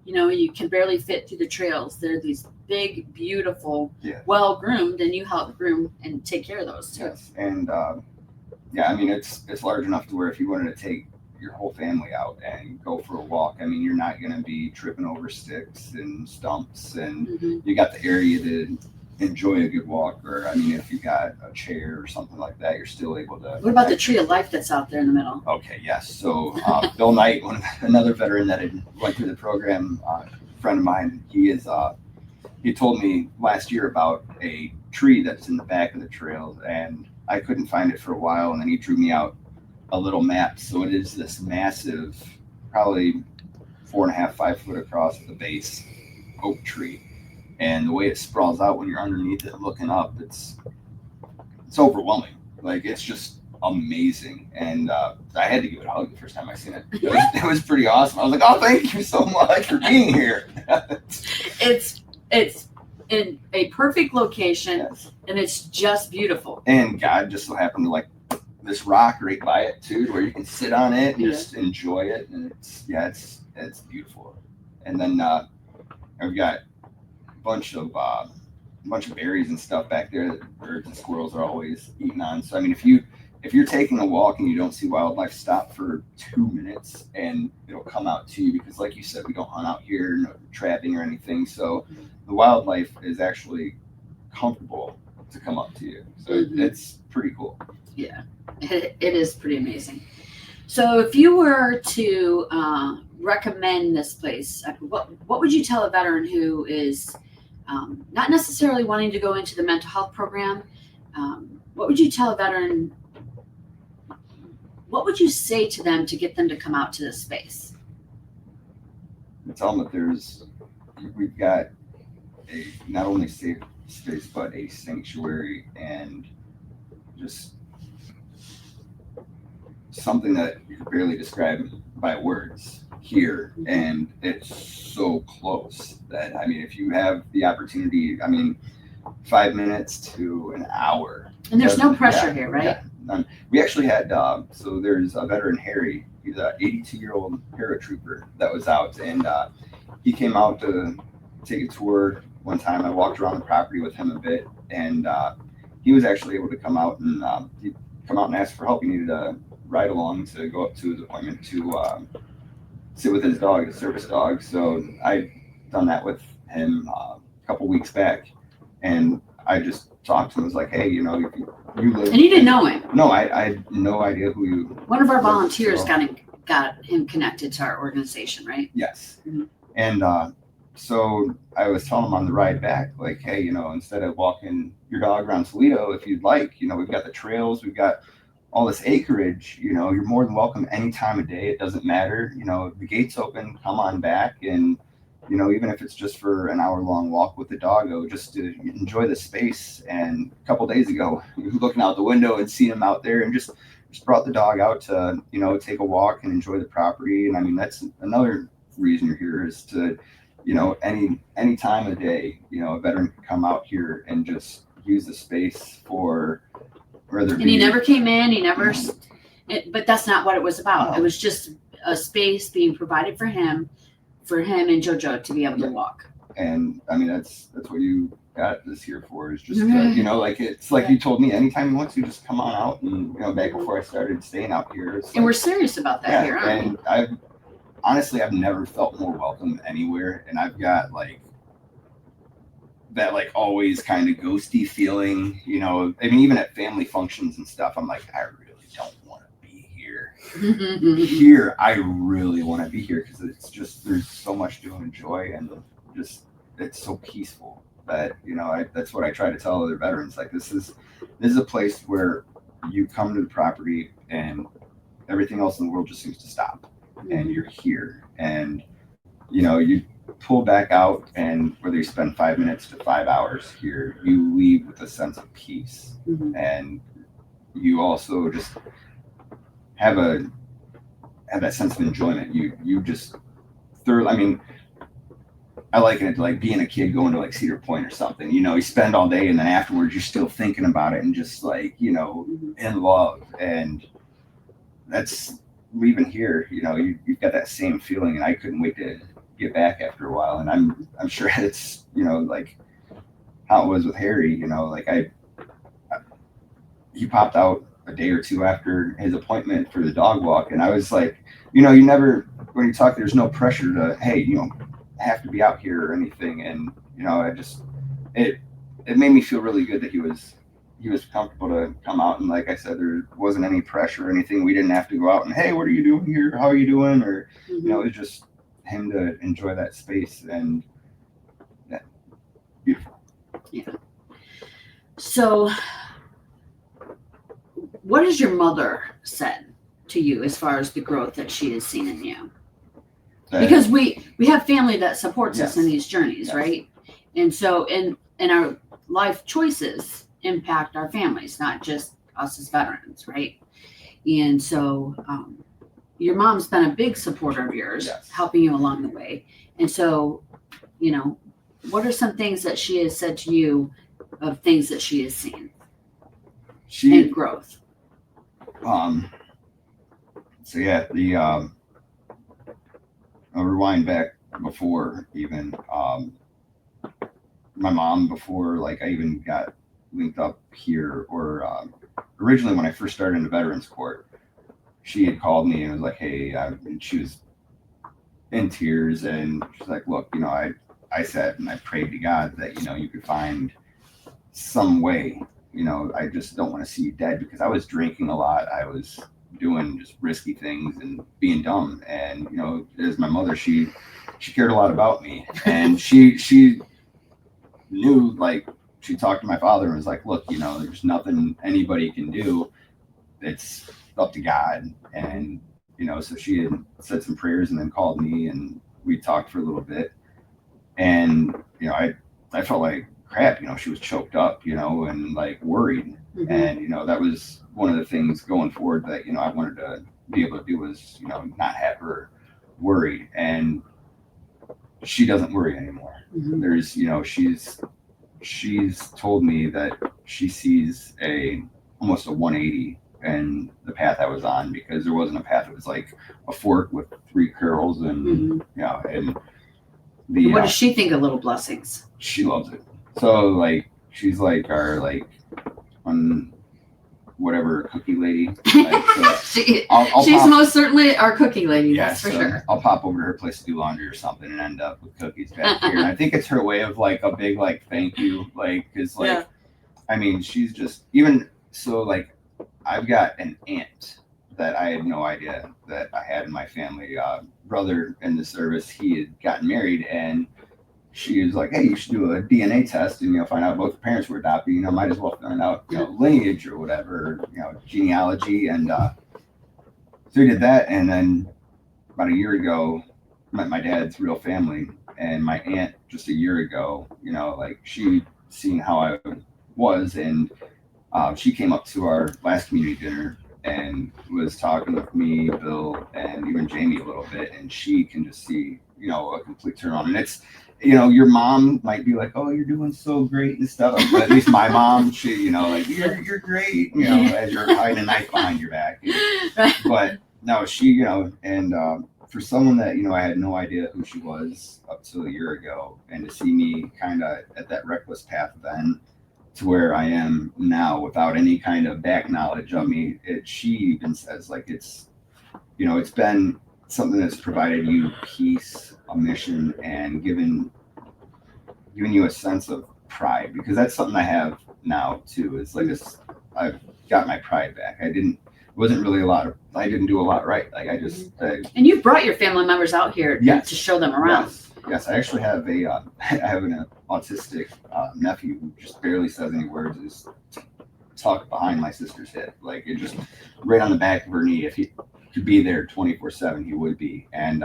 you can barely fit through the trails. They're these big, beautiful, well groomed, and you help groom and take care of those too. Yes, and I mean, it's large enough to where if you wanted to take your whole family out and go for a walk, I mean, you're not going to be tripping over sticks and stumps, and you got the area to enjoy a good walk. Or, I mean, if you got a chair or something like that, you're still able to. What about the tree of life that's out there in the middle? Okay, yes. So Bill Knight, another veteran that had went through the program, a friend of mine, he told me last year about a tree that's in the back of the trail, and I couldn't find it for a while, and then he drew me out a little map. So it is this massive, probably 4.5, 5 foot across at the base oak tree, and the way it sprawls out when you're underneath it looking up, it's overwhelming. Like, it's just amazing. And I had to give it a hug the first time I seen it. It was pretty awesome. I was like, oh, thank you so much for being here. It's in a perfect location, and it's just beautiful. And God just so happened to this rock right by it too, where you can sit on it and just enjoy it, and it's beautiful. And then I've got a bunch of berries and stuff back there that birds and squirrels are always eating on. So I mean, if you're taking a walk and you don't see wildlife, stop for 2 minutes and it'll come out to you, because like you said, we don't hunt out here, no trapping or anything. So the wildlife is actually comfortable to come up to you. So it's pretty cool. Yeah, it is pretty amazing. So if you were to recommend this place, what would you tell a veteran who is not necessarily wanting to go into the mental health program, what would you tell a veteran? What would you say to them to get them to come out to this space? I tell them that we've got a not only safe space but a sanctuary and just something that you can barely describe by words here, and it's so close that I mean, if you have the opportunity, I mean, 5 minutes to an hour. And there's no pressure here, right? Yeah, none. We actually had so there's a veteran, Harry. He's a 82-year-old paratrooper that was out, and he came out to take a tour one time. I walked around the property with him a bit, and he was actually able to come out and ask for help. He needed a ride along to go up to his appointment to sit with his dog, his service dog. So I done that with him a couple weeks back, and I just talked to him. I was like, hey, you know, you live. And you didn't know him. No, I had no idea who you. One of our volunteers got him connected to our organization, right? Yes. Mm-hmm. And so I was telling him on the ride back, like, hey, you know, instead of walking your dog around Toledo, if you'd like, you know, we've got the trails, we've got all this acreage, you know, you're more than welcome any time of day. It doesn't matter. You know, the gate's open, come on back. And, you know, even if it's just for an hour-long walk with the doggo, just to enjoy the space. And a couple days ago, we were looking out the window and seeing him out there and just brought the dog out to, you know, take a walk and enjoy the property. And I mean, that's another reason you're here is to, you know, any time of day, you know, a veteran can come out here and just use the space for whether. And he never came in, but that's not what it was about. No. It was just a space being provided for him and JoJo to be able to walk. And I mean, that's what you got this here for, is just, you know, like, it's like you told me, anytime you want to, just come on out. And, you know, back before I started staying out here. And we're serious about that here, aren't we? I've never felt more welcome anywhere. And I've got like that, like, always kind of ghosty feeling, you know. I mean, even at family functions and stuff, I'm like, I really don't want to be here. Here, I really want to be here because it's just, there's so much to enjoy, and just, it's so peaceful that, you know, that's what I try to tell other veterans. Like, this is a place where you come to the property and everything else in the world just seems to stop, and you're here, and, you know, you pull back out, and whether you spend 5 minutes to 5 hours here, you leave with a sense of peace. And you also just have that sense of enjoyment. You just thoroughly, I mean, I liken it to like being a kid going to like Cedar Point or something. You know, you spend all day, and then afterwards you're still thinking about it and just like, you know, in love. And that's leaving here, you know, you've got that same feeling, and I couldn't wait to get back after a while. And I'm sure it's, you know, like how it was with Harry, you know, like he popped out a day or two after his appointment for the dog walk, and I was like, you know, when you talk, there's no pressure to, hey, you know, have to be out here or anything. And, you know, it made me feel really good that he was comfortable to come out. And like I said, there wasn't any pressure or anything. We didn't have to go out and, hey, what are you doing here? How are you doing? Or, you know, it was just him to enjoy that space. And yeah, beautiful. Yeah. So what has your mother said to you as far as the growth that she has seen in you? Because we have family that supports us in these journeys, right? And so in our life choices impact our families, not just us as veterans, right? And so your mom's been a big supporter of yours, helping you along the way. And so, you know, what are some things that she has said to you of things that she has seen in growth? So yeah, I'll rewind back before even my mom, before like I even got linked up here, or originally when I first started in the Veterans Court, she had called me and was like, hey, and she was in tears, and she's like, look, you know, I said, and I prayed to God that, you know, you could find some way, you know, I just don't want to see you dead, because I was drinking a lot. I was doing just risky things and being dumb. And, you know, as my mother, she cared a lot about me, and she knew, like, she talked to my father and was like, look, there's nothing anybody can do. It's up to God. And, so she had said some prayers and then called me and we talked for a little bit. And, I felt like crap, she was choked up, and like worried. Mm-hmm. And, that was one of the things going forward that, I wanted to be able to do was, not have her worry. And she doesn't worry anymore. Mm-hmm. There's, she's told me that she sees almost a 180 in the path I was on, because there wasn't a path. It was like a fork with 3 curls and, and what does she think of Little Blessings? She loves it. So like, she's like our whatever cookie lady. She's most certainly our cookie lady. Yeah, that's for sure. I'll pop over to her place to do laundry or something and end up with cookies back here. And I think it's her way of like a big like thank you, like because like I mean she's just even so like I've got an aunt that I had no idea that I had in my family. Brother in the service, he had gotten married and she was like, hey, you should do a DNA test and, find out both the parents were adopted, might as well find out, lineage or whatever, genealogy. And so we did that. And then about a year ago, met my dad's real family and my aunt just a year ago, like she seen how I was. And she came up to our last community dinner and was talking with me, Bill, and even Jamie a little bit. And she can just see, a complete turn on. And it's, your mom might be like, oh, you're doing so great and stuff. But at least my mom, she, like, you're great, as you're hiding a knife behind your back. But no, she, and for someone that, I had no idea who she was up till a year ago, and to see me kind of at that reckless path then to where I am now without any kind of back knowledge of me, she even says like, it's been something that's provided you peace, a mission, and giving you a sense of pride, because that's something I have now too. It's like I've got my pride back. I didn't do a lot right. Like and you've brought your family members out here to show them around. Yes. I actually have I have an autistic nephew who just barely says any words. Is tucked behind my sister's hip, like it just right on the back of her knee. If he could be there 24/7, he would be. And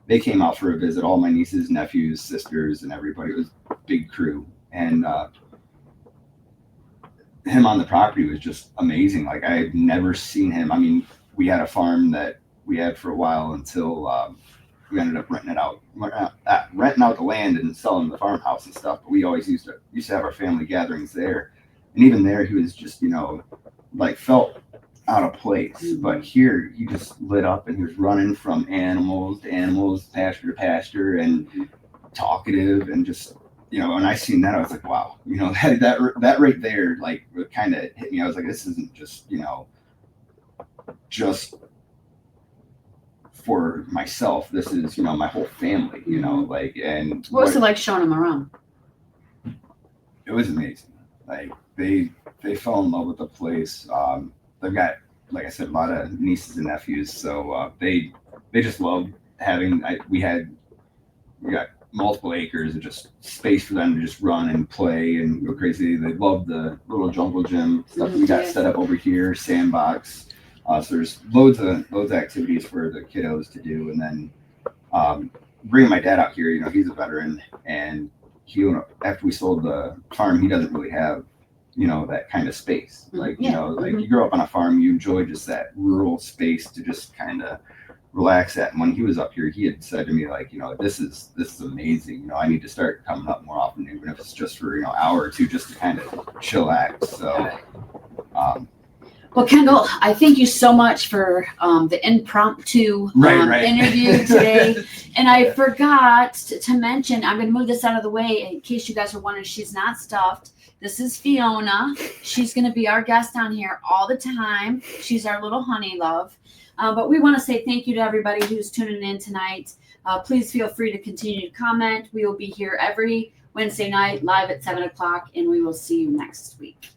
they came out for a visit, all my nieces, nephews, sisters, and everybody. It was a big crew. And him on the property was just amazing. Like I had never seen him. I mean, we had a farm that we had for a while until we ended up renting out the land and selling the farmhouse and stuff. But we always used to have our family gatherings there. And even there, he was just, like felt out of place. But here, he just lit up and he was running from animals to animals, pasture to pasture, and talkative and just, when I seen that, I was like, wow, that right there, like, kind of hit me. I was like, this isn't just, just for myself. This is, my whole family, like, and what was it like showing them around? It was amazing. Like, they fell in love with the place. They've got, like I said, a lot of nieces and nephews, so they just love having. We got multiple acres and just space for them to just run and play and go crazy. They love the little jungle gym stuff we got set up over here, sandbox. So there's loads of activities for the kiddos to do, and then bringing my dad out here. He's a veteran, and he, after we sold the farm, he doesn't really have that kind of space. Like, like you grow up on a farm, you enjoy just that rural space to just kind of relax at. And when he was up here, he had said to me, like, this is amazing. I need to start coming up more often, even if it's just for, hour or two, just to kind of chillax. So, well, Kendall, I thank you so much for the impromptu interview today. And I forgot to mention, I'm going to move this out of the way in case you guys are wondering, she's not stuffed. This is Fiona. She's going to be our guest on here all the time. She's our little honey love. But we want to say thank you to everybody who's tuning in tonight. Please feel free to continue to comment. We will be here every Wednesday night live at 7 o'clock, and we will see you next week.